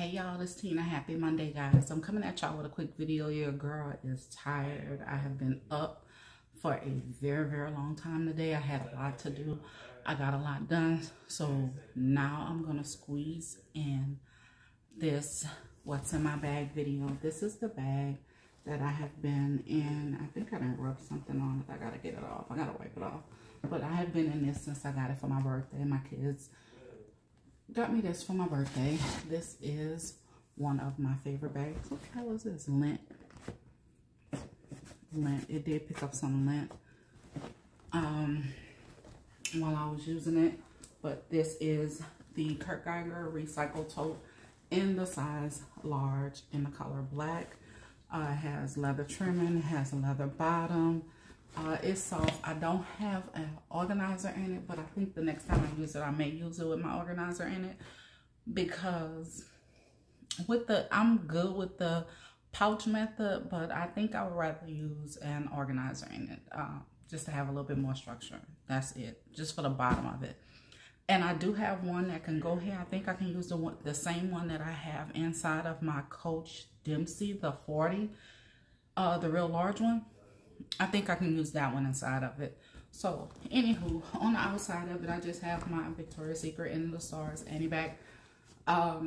Hey y'all, it's Tina. Happy Monday, guys. I'm coming at y'all with a quick video. Your girl is tired. I have been up for a very long time today. I had a lot to do. I got a lot done. So now I'm going to squeeze in this what's in my bag video. This is the bag that I have been in. I think I done rubbed something on it. I got to get it off. I got to wipe it off. But I have been in this since I got it for my birthday. My kids got me this for my birthday. This is one of my favorite bags. What the hell is this? Lint. It did pick up some lint while I was using it. But this is the Kurt Geiger recycle tote in the size large in the color black. It has leather trimming. It has a leather bottom. It's soft. I don't have an organizer in it, but I think the next time I use it, I may use it with my organizer in it, because I'm good with the pouch method, but I think I would rather use an organizer in it, just to have a little bit more structure. That's it, just for the bottom of it. And I do have one that can go here. I think I can use the same one that I have inside of my Coach Dempsey, the 40, the real large one. I think I can use that one inside of it. So, anywho, on the outside of it, I just have my Victoria's Secret in the Stars anti-bac a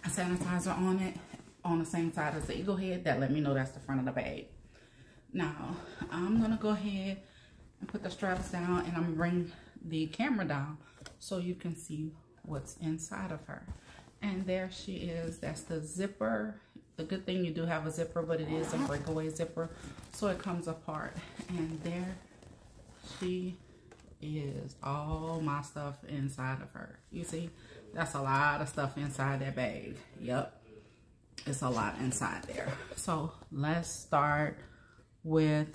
sanitizer on it, on the same side as the eagle head. That let me know that's the front of the bag. Now, I'm going to go ahead and put the straps down, and I'm going to bring the camera down so you can see what's inside of her. And there she is. That's the zipper. The good thing, you do have a zipper, but it is a breakaway zipper, so it comes apart. And there she is, all my stuff inside of her. You see, that's a lot of stuff inside that bag. Yep, it's a lot inside there. So let's start with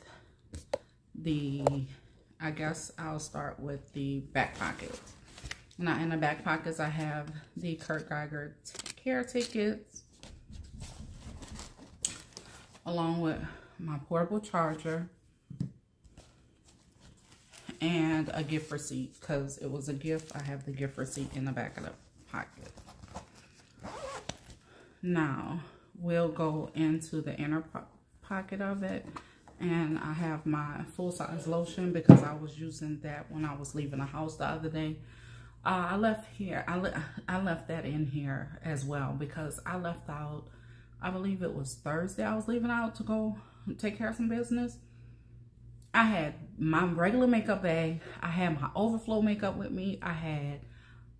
I guess I'll start with the back pockets. Now, in the back pockets, I have the Kurt Geiger care tickets, along with my portable charger and a gift receipt, because it was a gift. I have the gift receipt in the back of the pocket. Now, we'll go into the inner pocket of it, and I have my full-size lotion because I was using that when I was leaving the house the other day. I left that in here as well because I left out, I believe it was Thursday, I was leaving out to go take care of some business. I had my regular makeup bag. I had my overflow makeup with me. I had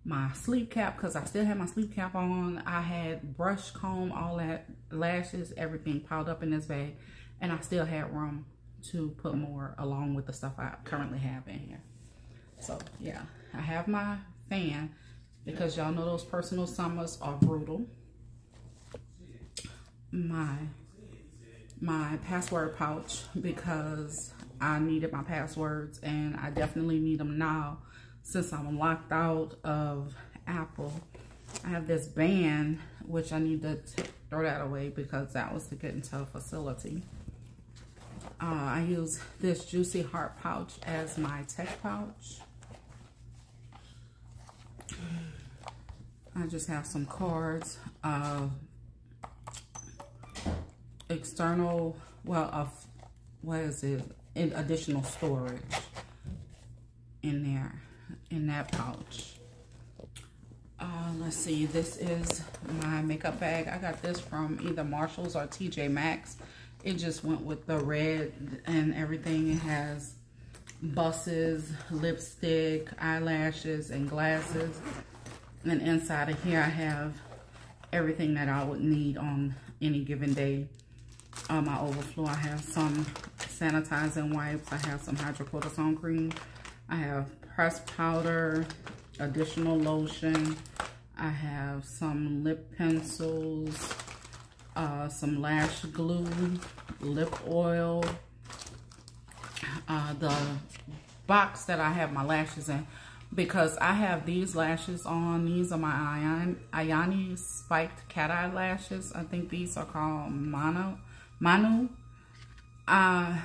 my sleep cap because I still had my sleep cap on. I had brush, comb, all that, lashes, everything piled up in this bag. And I still had room to put more along with the stuff I currently have in here. So, yeah. I have my fan because y'all know those personal summers are brutal. My password pouch because I needed my passwords, and I definitely need them now since I'm locked out of Apple. I have this band, which I need to throw that away because that was to get into a facility. I use this Juicy Heart pouch as my tech pouch. I just have some cards, external, well, what is it? Additional storage in there, in that pouch. Let's see, this is my makeup bag. I got this from either Marshall's or TJ Maxx. It just went with the red and everything. It has buses, lipstick, eyelashes, and glasses. And inside of here, I have everything that I would need on any given day. My overflow, I have some sanitizing wipes. I have some hydrocortisone cream. I have pressed powder, additional lotion. I have some lip pencils, some lash glue, lip oil. The box that I have my lashes in, because I have these lashes on. These are my Ayani spiked cat eye lashes. I think these are called Manu.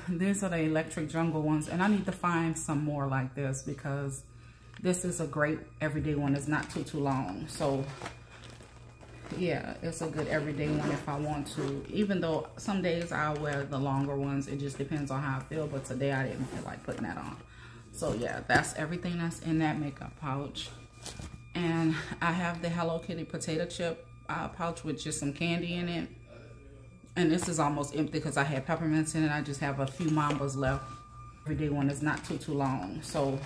These are the electric jungle ones, and I need to find some more like this because this is a great everyday one. It's not too long. So yeah, it's a good everyday one if I want to. Even though some days I'll wear the longer ones. It just depends on how I feel. But today I didn't feel like putting that on. So yeah, that's everything that's in that makeup pouch. And I have the Hello Kitty potato chip pouch with just some candy in it. And this is almost empty because I had peppermints in it. I just have a few Mambas left. Everyday one is not too long. So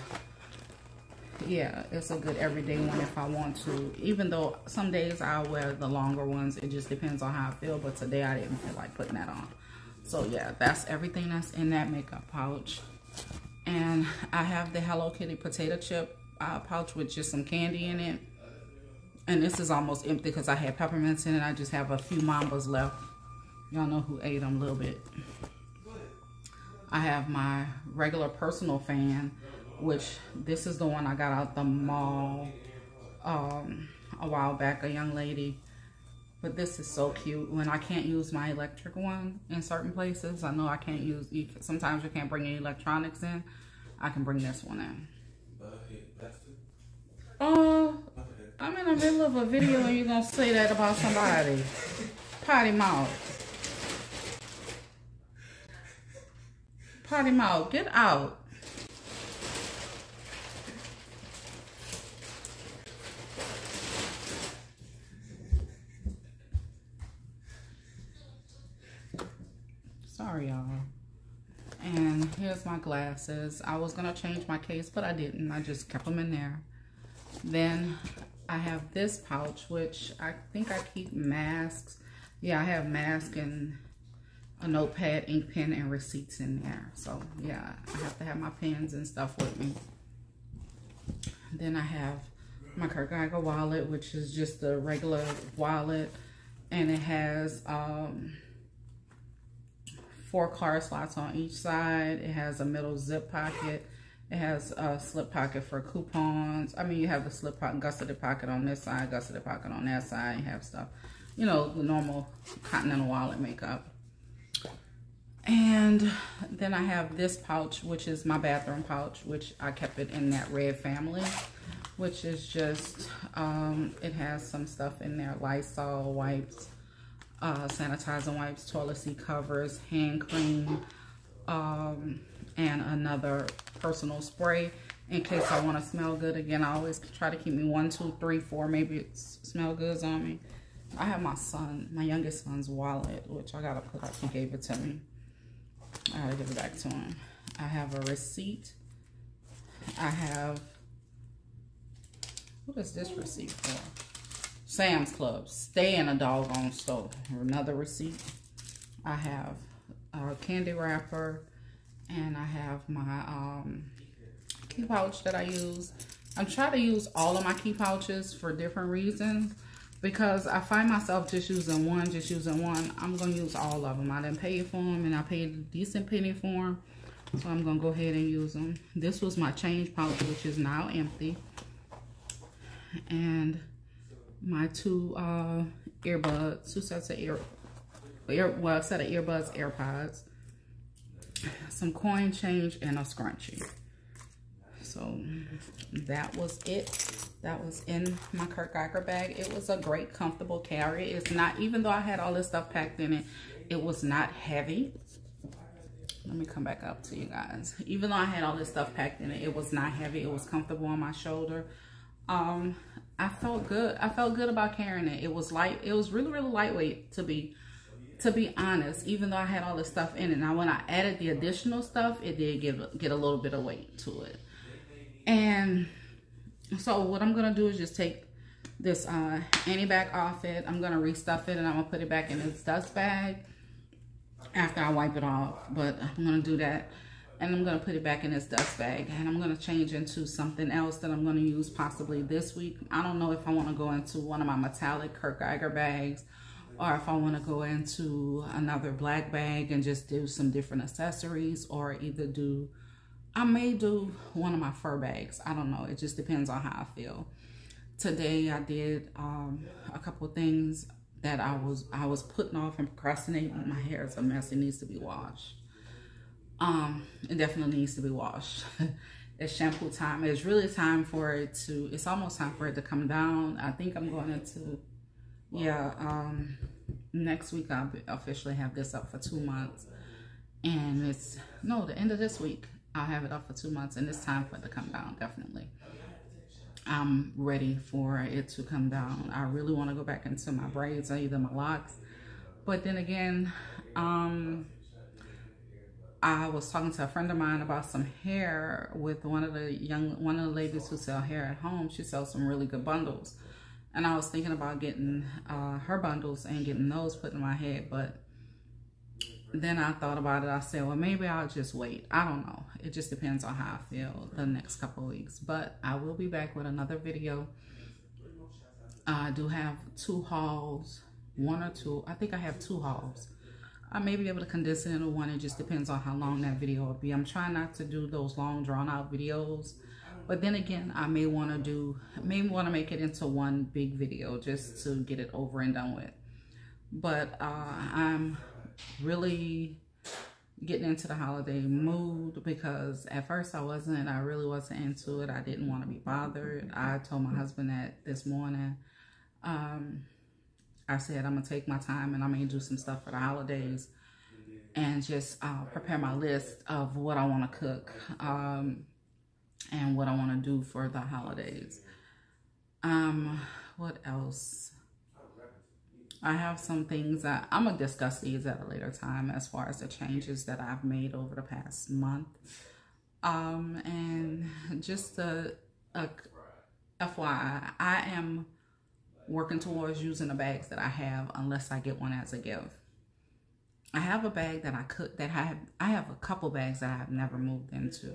yeah, it's a good everyday one if I want to. Even though some days I'll wear the longer ones. It just depends on how I feel. But today I didn't feel like putting that on. So yeah, that's everything that's in that makeup pouch. And I have the Hello Kitty potato chip pouch with just some candy in it. And this is almost empty because I had peppermints in it. I just have a few Mambas left. Y'all know who ate them a little bit. I have my regular personal fan, which this is the one I got out the mall a while back, a young lady. But this is so cute. When I can't use my electric one in certain places, I know I can't use, sometimes you can't bring any electronics in, I can bring this one in. I'm in the middle of a video and you're gonna say that about somebody. Potty mouth. Potty mouth, get out. Sorry, y'all. And here's my glasses. I was gonna change my case, but I didn't. I just kept them in there. Then I have this pouch, which I think I keep masks. Yeah, I have masks and a notepad, ink pen, and receipts in there. So yeah, I have to have my pens and stuff with me. Then I have my Kurt Geiger wallet, which is just a regular wallet, and it has 4 card slots on each side. It has a middle zip pocket. It has a slip pocket for coupons. I mean, you have the slip pocket, gusseted pocket on this side, gusseted pocket on that side. You have stuff, you know, the normal Continental wallet makeup. And then I have this pouch, which is my bathroom pouch, which I kept it in that red family, which is just, it has some stuff in there, Lysol wipes, sanitizing wipes, toilet seat covers, hand cream, and another personal spray in case I want to smell good. Again, I always try to keep me 1, 2, 3, 4 maybe smell goods on me. I have my son, my youngest son's wallet, which I gotta put up. He gave it to me. I gotta give it back to him. I have a receipt. I have, what is this receipt for? Sam's Club. Stay in a doggone store. Another receipt. I have a candy wrapper, and I have my key pouch that I use. I'm trying to use all of my key pouches for different reasons, because I find myself just using one. I'm going to use all of them. I didn't pay for them, and I paid a decent penny for them, so I'm going to go ahead and use them. This was my change pouch, which is now empty. And my 2 earbuds, 2 sets of a set of earbuds, AirPods, some coin change, and a scrunchie. So that was it. That was in my Kurt Geiger bag. It was a great, comfortable carry. It's not, even though I had all this stuff packed in it, it was not heavy. Let me come back up to you guys. Even though I had all this stuff packed in it, it was not heavy. It was comfortable on my shoulder. I felt good. I felt good about carrying it. It was light. It was really, really lightweight, to be honest, even though I had all this stuff in it. Now, when I added the additional stuff, it did get a little bit of weight to it. And so what I'm going to do is just take this anti-bac off it. I'm going to restuff it, and I'm going to put it back in its dust bag after I wipe it off. But I'm going to do that, and I'm going to put it back in its dust bag. And I'm going to change into something else that I'm going to use possibly this week. I don't know if I want to go into one of my metallic Kurt Geiger bags, or if I want to go into another black bag and just do some different accessories, or either do, I may do one of my fur bags. I don't know. It just depends on how I feel. Today I did a couple of things that I was putting off and procrastinating. My hair is a mess. It needs to be washed. It definitely needs to be washed. It's shampoo time. It's really time for it to, it's almost time for it to come down. I think I'm going into Yeah, next week I'll officially have this up for 2 months. And it's, no, the end of this week, I'll have it up for 2 months. And it's time for it to come down, definitely. I'm ready for it to come down. I really want to go back into my braids or either my locks. But then again, I was talking to a friend of mine about some hair with one of the ladies who sell hair at home. She sells some really good bundles. And I was thinking about getting her bundles and getting those put in my head. But then I thought about it. I said, well, maybe I'll just wait. I don't know. It just depends on how I feel the next couple of weeks. But I will be back with another video. I do have 2 hauls, 1 or 2. I think I have 2 hauls. I may be able to condense it into one. It just depends on how long that video will be. I'm trying not to do those long drawn out videos. But then again, I may want to make it into one big video just to get it over and done with. But I'm really getting into the holiday mood because at first I really wasn't into it. I didn't want to be bothered. I told my husband that this morning. I said I'm gonna take my time and I'm gonna do some stuff for the holidays and just prepare my list of what I want to cook and what I want to do for the holidays. What else? I have some things that I'm gonna discuss these at a later time as far as the changes that I've made over the past month. And just a FYI, I am working towards using the bags that I have unless I get one as a gift. I have a bag that I have a couple bags that I have never moved into.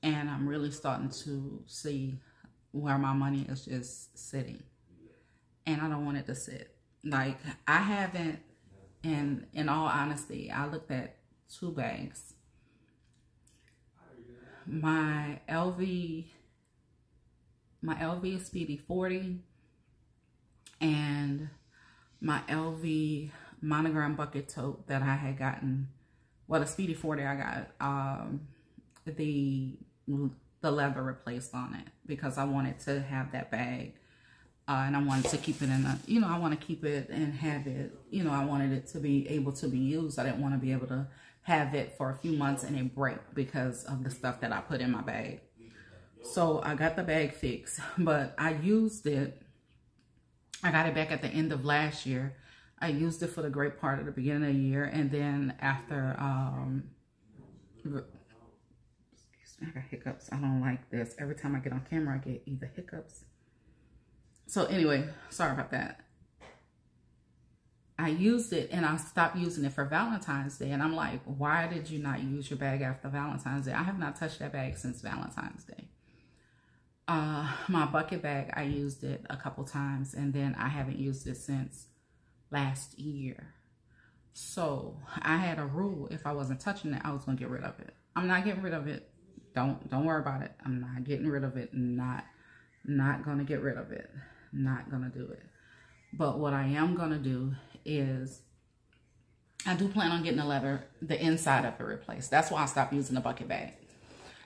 And I'm really starting to see where my money is just sitting. And I don't want it to sit. Like, I haven't, in all honesty, I looked at 2 bags. My LV Speedy 40 and my LV Monogram bucket tote that I had gotten. Well, the Speedy 40 I got the leather replaced on it because I wanted to have that bag. And I wanted to keep it in a, I want to keep it and have it, I wanted it to be able to be used. I didn't want to be able to have it for a few months and it break because of the stuff that I put in my bag. So I got the bag fixed, but I used it. I got it back at the end of last year. I used it for the great part of the beginning of the year. And then after, excuse me, I got hiccups. I don't like this. Every time I get on camera, I get either hiccups. So anyway, sorry about that. I used it and I stopped using it for Valentine's Day. And I'm like, why did you not use your bag after Valentine's Day? I have not touched that bag since Valentine's Day. My bucket bag, I used it a couple times and then I haven't used it since last year. So I had a rule, if I wasn't touching it, I was gonna get rid of it. I'm not getting rid of it. Don't worry about it. I'm not getting rid of it. Not gonna get rid of it. Not gonna do it. But what I am gonna do is I do plan on getting the inside of it replaced. That's why I stopped using the bucket bag,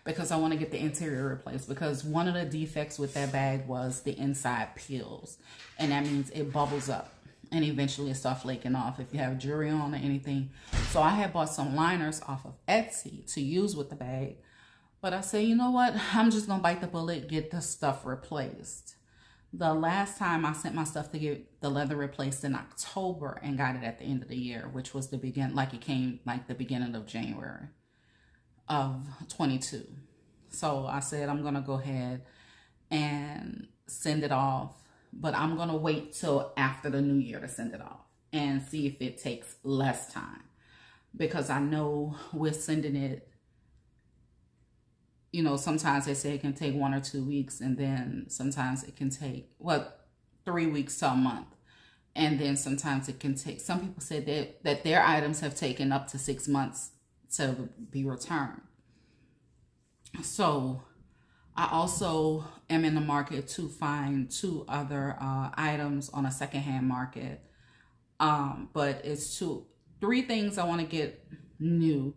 because I want to get the interior replaced, because one of the defects with that bag was the inside peels, and that means it bubbles up and eventually it starts flaking off if you have jewelry on or anything. So I had bought some liners off of Etsy to use with the bag, but I said, you know what, I'm just gonna bite the bullet, get the stuff replaced. The last time I sent my stuff to get the leather replaced in October and got it at the end of the year, which was the beginning of January of 22. So I said, I'm going to go ahead and send it off, but I'm going to wait till after the new year to send it off and see if it takes less time, because I know with sending it, sometimes they say it can take 1 or 2 weeks, and then sometimes it can take, 3 weeks to a month. And then sometimes it can take, some people said that their items have taken up to 6 months to be returned. So I also am in the market to find 2 other items on a secondhand market. But it's 3 things I want to get new,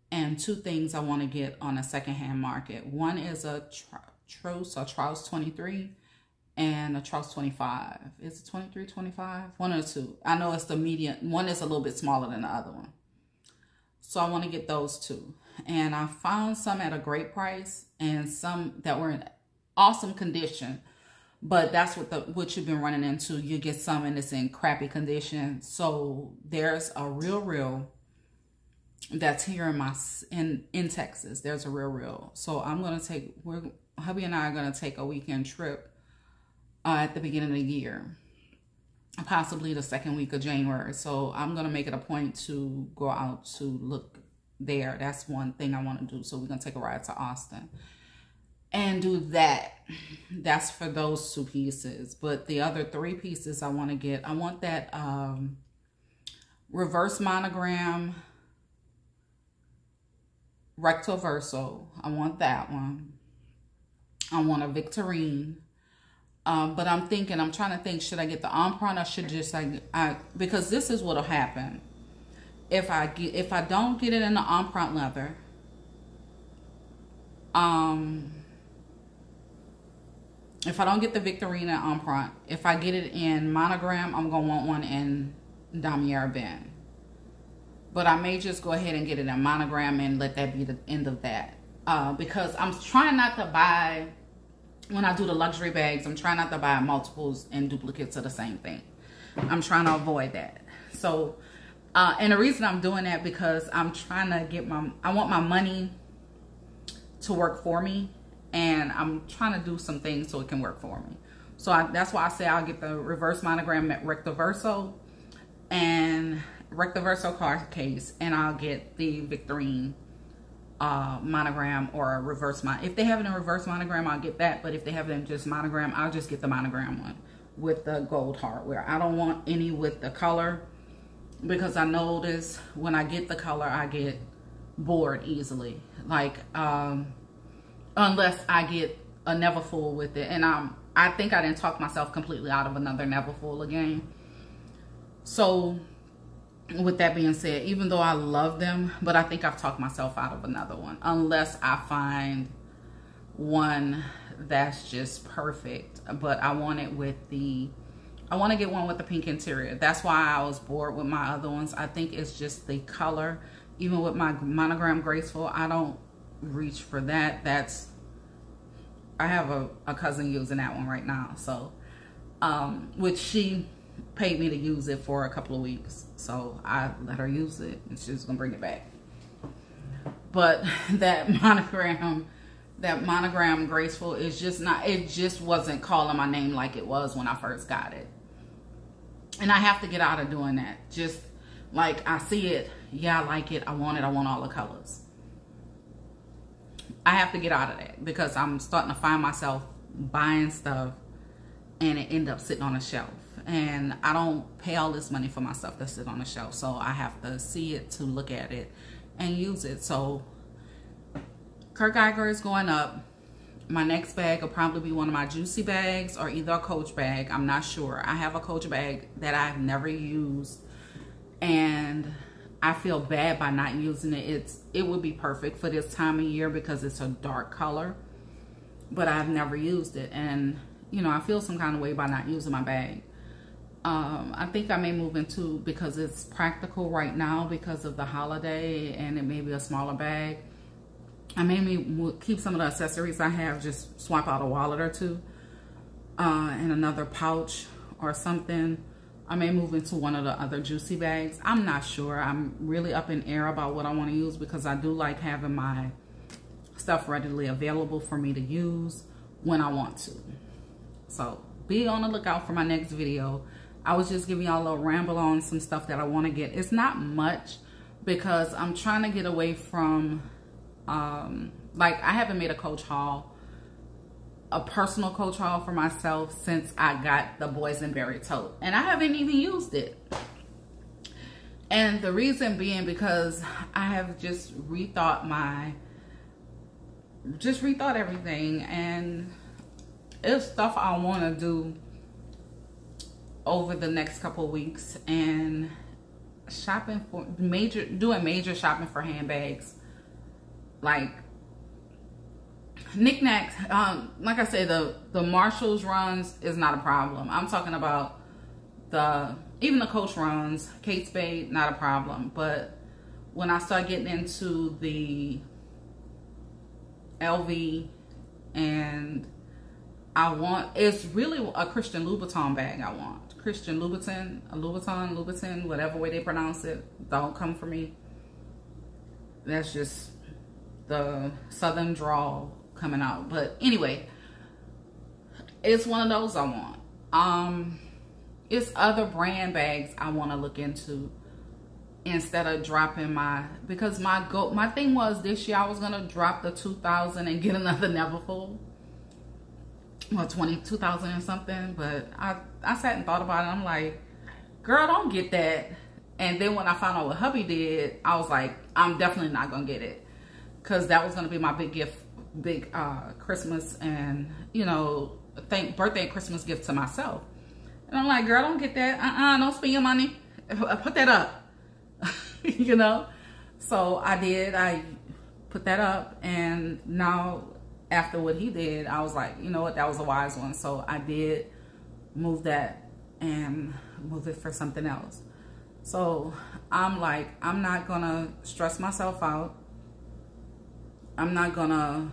and 2 things I want to get on a secondhand market. One is a Trouse 23, and the truck's 25. Is it 23, 25? One or two. I know it's the medium. One is a little bit smaller than the other one. So I want to get those two. And I found some at a great price and some that were in awesome condition. But that's what you've been running into. You get some and it's in crappy condition. So there's a real that's here in Texas. There's a real. So I'm gonna take, hubby and I are gonna take a weekend trip at the beginning of the year, possibly the second week of January. So I'm gonna make it a point to go out to look there. That's one thing I want to do. So we're gonna take a ride to Austin and do that. That's for those two pieces. But the other three pieces I want to get, I want that reverse monogram recto verso. I want that one. I want a Victorina. But I'm trying to think, should I get the empreinte or should just because this is what'll happen. If I don't get it in the empreinte leather, if I don't get the Victorina empreinte, if I get it in monogram, I'm going to want one in damier bend. But I may just go ahead and get it in monogram and let that be the end of that. Because I'm trying not to buy, when I do the luxury bags, I'm trying not to buy multiples and duplicates of the same thing. I'm trying to avoid that. So, and the reason I'm doing that because I'm trying to get I want my money to work for me. And I'm trying to do some things so it can work for me. So that's why I say I'll get the reverse monogram at recto verso and recto verso card case, and I'll get the Victorina monogram or a reverse if they have it in reverse monogram, I'll get that. But if they have it in just monogram, I'll just get the monogram one with the gold hardware. I don't want any with the color because I notice when I get the color, I get bored easily. Like, unless I get a Neverfull with it. And I think I didn't talk myself completely out of another Neverfull again. So with that being said, even though I love them, but I think I've talked myself out of another one. Unless I find one that's just perfect. But I want it with I want to get one with the pink interior. That's why I was bored with my other ones. I think it's just the color. Even with my monogram graceful, I don't reach for that. I have a cousin using that one right now, so which she paid me to use it for a couple of weeks, so I let her use it and she's gonna bring it back. But that monogram graceful is just not, it just wasn't calling my name like it was when I first got it. And I have to get out of doing that. Just like I see it, yeah, I like it, I want all the colors. I have to get out of that because I'm starting to find myself buying stuff and it end up sitting on a shelf. And I don't pay all this money for my stuff that sit on the shelf. So I have to see it to look at it and use it. So Kurt Geiger is going up. My next bag will probably be one of my Juicy bags or either a Coach bag. I'm not sure. I have a Coach bag that I've never used. And I feel bad by not using it. It would be perfect for this time of year because it's a dark color, but I've never used it, and you know, I feel some kind of way by not using my bag. I think I may move into, because it's practical right now because of the holiday and it may be a smaller bag, I may keep some of the accessories I have, just swap out a wallet or two and another pouch or something. I may move into one of the other Juicy bags. I'm not sure. I'm really up in air about what I want to use because I do like having my stuff readily available for me to use when I want to. So be on the lookout for my next video. I was just giving y'all a little ramble on some stuff that I want to get. It's not much because I'm trying to get away from, like, I haven't made a Coach haul, a personal Coach haul for myself since I got the boysenberry tote, and I haven't even used it. And the reason being because I have just rethought everything, and it's stuff I want to do over the next couple of weeks, and shopping for doing major shopping for handbags. Like, knickknacks, like I said, the Marshalls runs is not a problem. I'm talking about even the Coach runs, Kate Spade, not a problem. But when I start getting into the LV, and it's really a Christian Louboutin bag I want. Christian Louboutin, whatever way they pronounce it, don't come for me. That's just the Southern drawl coming out. But anyway, it's one of those I want. It's other brand bags I want to look into instead of dropping because my thing was this year I was gonna drop the 2000 and get another Neverfull. Well, 2000 and something, but I sat and thought about it. I'm like, girl, don't get that. And then when I found out what hubby did, I was like, I'm definitely not gonna get it, because that was gonna be my big gift, Christmas and, you know, birthday and Christmas gift to myself. And I'm like, girl, don't get that. Don't spend your money. Put that up. You know. So I did. I put that up, and now after what he did, I was like, you know what, that was a wise one. So I did move that and move it for something else. So I'm like, I'm not gonna stress myself out. I'm not gonna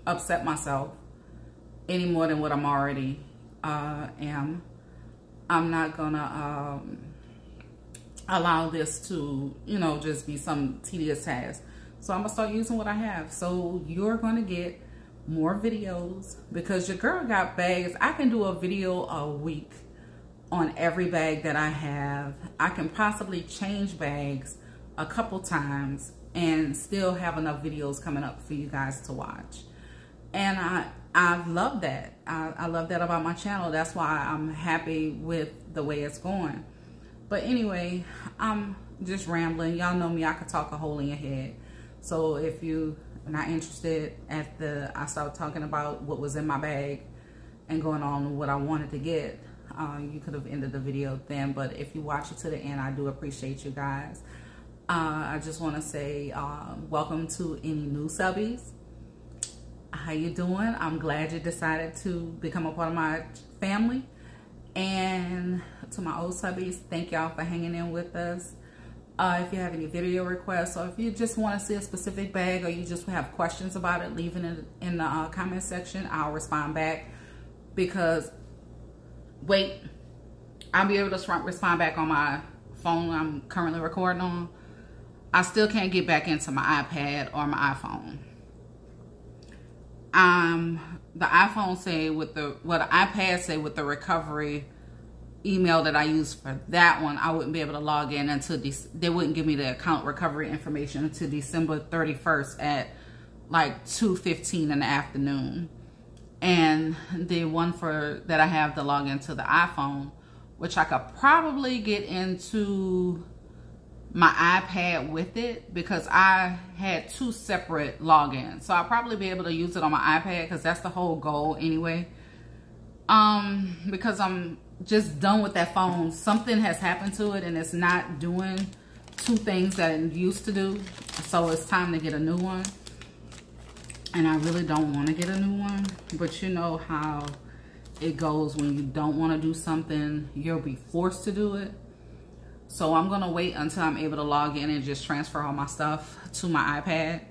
upset myself any more than what I'm already am. I'm not gonna allow this to, you know, just be some tedious task. So I'm gonna start using what I have. So you're gonna get more videos, because your girl got bags. I can do a video a week on every bag that I have. I can possibly change bags a couple times and still have enough videos coming up for you guys to watch. And I love that. I love that about my channel. That's why I'm happy with the way it's going. But anyway, I'm just rambling. Y'all know me, I could talk a hole in your head. So if you're not interested I started talking about what was in my bag and going on what I wanted to get, you could have ended the video then. But if you watch it to the end, I do appreciate you guys. I just want to say welcome to any new subbies. How you doing? I'm glad you decided to become a part of my family. And to my old subbies, thank y'all for hanging in with us. If you have any video requests, or if you just want to see a specific bag, or you just have questions about it, leave it in the comment section. I'll respond back, because I'll be able to respond back on my phone I'm currently recording on. I still can't get back into my iPad or my iPhone. The iPhone say the iPad say with the recovery email that I use for that one, I wouldn't be able to log in until they wouldn't give me the account recovery information until December 31st at like 2:15 in the afternoon. And the one that I have to log into the iPhone, which I could probably get into my iPad with it, because I had 2 separate logins. So I'll probably be able to use it on my iPad, because that's the whole goal anyway. Because I'm just done with that phone. Something has happened to it and it's not doing 2 things that it used to do. So it's time to get a new one. And I really don't want to get a new one, but you know how it goes when you don't want to do something, you'll be forced to do it. So I'm going to wait until I'm able to log in and just transfer all my stuff to my iPad.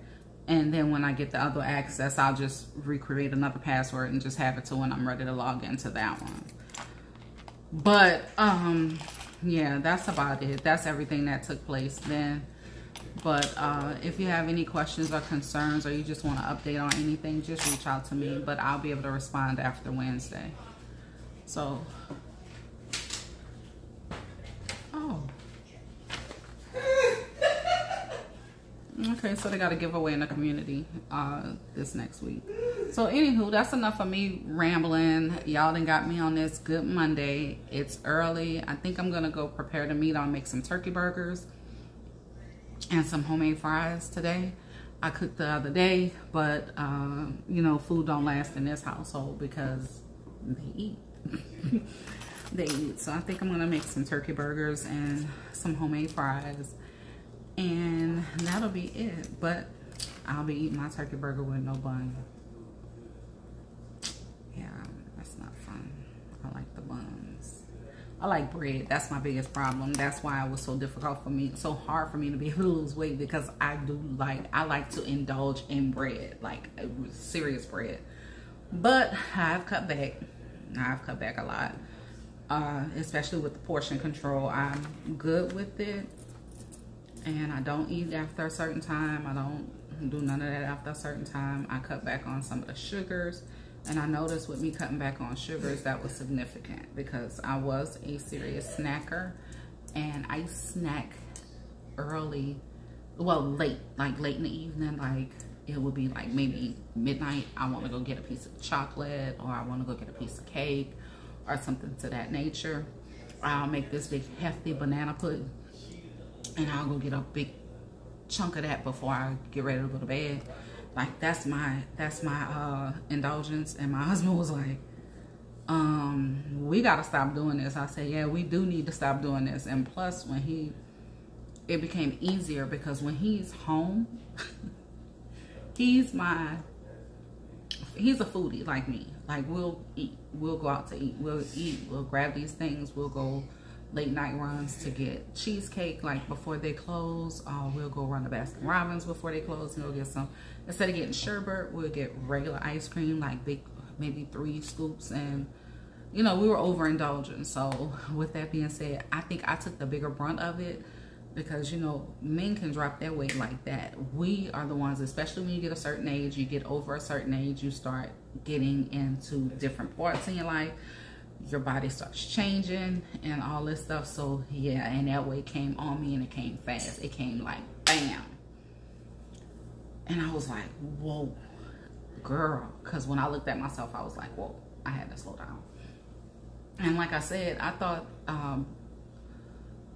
And then when I get the other access, I'll just recreate another password and just have it to when I'm ready to log into that one. But, yeah, that's about it. That's everything that took place then. But if you have any questions or concerns, or you just want to update on anything, just reach out to me. But I'll be able to respond after Wednesday. So, okay, so they got a giveaway in the community this next week. So anywho, that's enough of me rambling. Y'all done got me on this good Monday. It's early. I think I'm gonna go prepare the meat. I'll make some turkey burgers and some homemade fries today. I cooked the other day, but you know, food don't last in this household because they eat. They eat. So I think I'm gonna make some turkey burgers and some homemade fries, and that'll be it. But I'll be eating my turkey burger with no bun. Yeah, that's not fun. I like the buns. I like bread. That's my biggest problem. That's why it was so difficult for me, so hard for me to be able to lose weight, because I like to indulge in bread, like serious bread. But I've cut back. I've cut back a lot, especially with the portion control. I'm good with it, and I don't eat after a certain time. I don't do none of that after a certain time. I cut back on some of the sugars, and I noticed with me cutting back on sugars, that was significant, because I was a serious snacker, and I snack early, well, late, like late in the evening. Like it would be like maybe midnight. I want to go get a piece of chocolate, or I want to go get a piece of cake or something to that nature. I'll make this big hefty banana pudding, and I'll go get a big chunk of that before I get ready to go to bed. Like that's my indulgence. And my husband was like, we gotta stop doing this. I said, yeah, we do need to stop doing this. And plus, it became easier, because when he's home, he's a foodie like me. Like we'll eat, we'll go out to eat, we'll grab these things, we'll go late night runs to get cheesecake like before they close. We'll go run to Baskin Robbins before they close and go get some. Instead of getting sherbet, we'll get regular ice cream, like big, maybe 3 scoops. And you know, we were overindulging. So with that being said, I think I took the bigger brunt of it, because you know, men can drop their weight like that. We are the ones, especially when you get a certain age, you get over a certain age, you start getting into different parts in your life. Your body starts changing and all this stuff. So yeah, and that weight came on me, and it came fast. It came like bam. And I was like, whoa, girl. Because when I looked at myself, I was like, whoa, I had to slow down. And like I said, I thought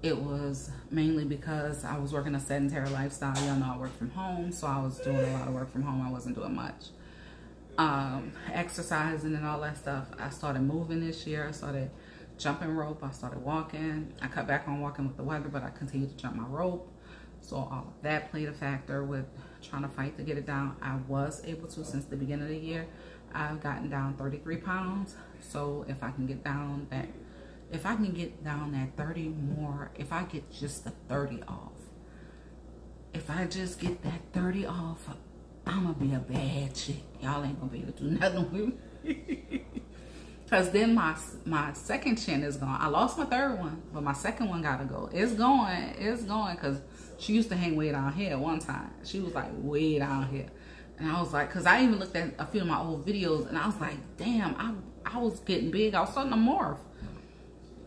it was mainly because I was working a sedentary lifestyle. Y'all know I work from home, so I was doing a lot of work from home. I wasn't doing much exercising and all that stuff. I started moving this year. I started jumping rope. I started walking. I cut back on walking with the weather, but I continued to jump my rope. So all of that played a factor with trying to fight to get it down. I was able to, since the beginning of the year, I've gotten down 33 pounds. So if I can get down that, if I can get down that 30 more, if I get just the 30 off, if I just get that 30 off, I'm gonna be a bad chick. Y'all ain't gonna be able to do nothing with me. Cause then my second chin is gone. I lost my third one, but my second one gotta go. It's going, cause she used to hang way down here one time. She was like way down here. And I was like, cause I even looked at a few of my old videos, and I was like, damn, I was getting big. I was starting to morph.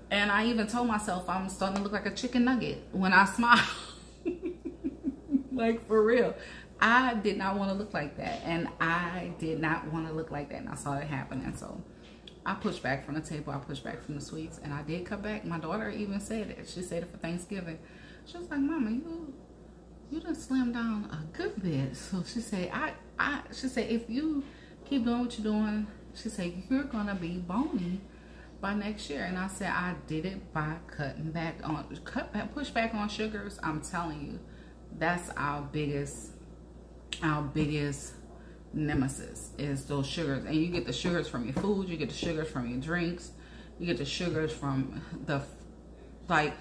And I even told myself I'm starting to look like a chicken nugget when I smile. Like for real. I did not want to look like that. And I did not want to look like that. And I saw it happening. So I pushed back from the table. I pushed back from the sweets. And I did cut back. My daughter even said it. She said it for Thanksgiving. She was like, Mama, you done slimmed down a good bit. So she said, she said, if you keep doing what you're doing, she said, you're going to be bony by next year. And I said, I did it by cutting back on, push back on sugars. I'm telling you, that's our biggest nemesis is those sugars. And you get the sugars from your food, you get the sugars from your drinks, you get the sugars from the, like,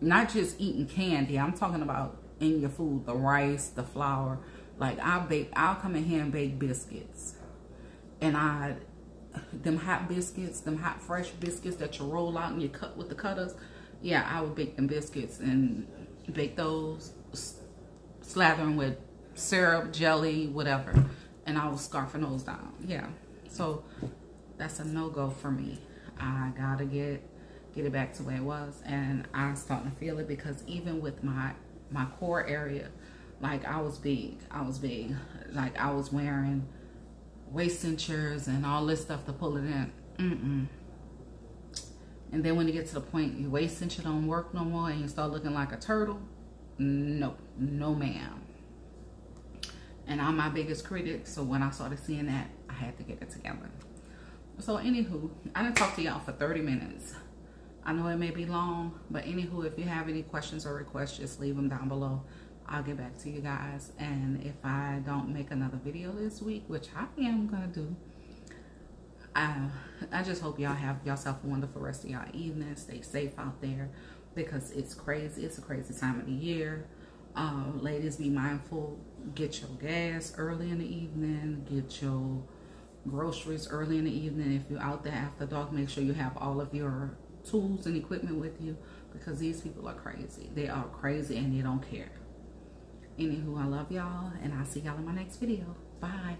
not just eating candy. I'm talking about in your food, the rice, the flour. Like I'll come in here and bake biscuits, and them hot biscuits, them hot fresh biscuits that you roll out and you cut with the cutters. Yeah, I would bake them biscuits and bake those, slather them with syrup, jelly, whatever, and I was scarfing those down. Yeah, so that's a no-go for me. I gotta get it back to where it was, and I'm starting to feel it, because even with my core area, like I was big, like I was wearing waist cinchers and all this stuff to pull it in. And then when you get to the point your waist cincher don't work no more and you start looking like a turtle, no ma'am. And I'm my biggest critic, so when I started seeing that, I had to get it together. So anywho, I didn't talk to y'all for 30 minutes. I know it may be long, but anywho, if you have any questions or requests, just leave them down below. I'll get back to you guys. And if I don't make another video this week, which I am gonna do, I just hope y'all have yourself a wonderful rest of y'all evening. Stay safe out there because it's crazy. It's a crazy time of the year. Ladies, be mindful. Get your gas early in the evening. Get your groceries early in the evening. If you're out there after dark, make sure you have all of your tools and equipment with you, because these people are crazy. They are crazy and they don't care. Anywho, I love y'all, and I'll see y'all in my next video. Bye.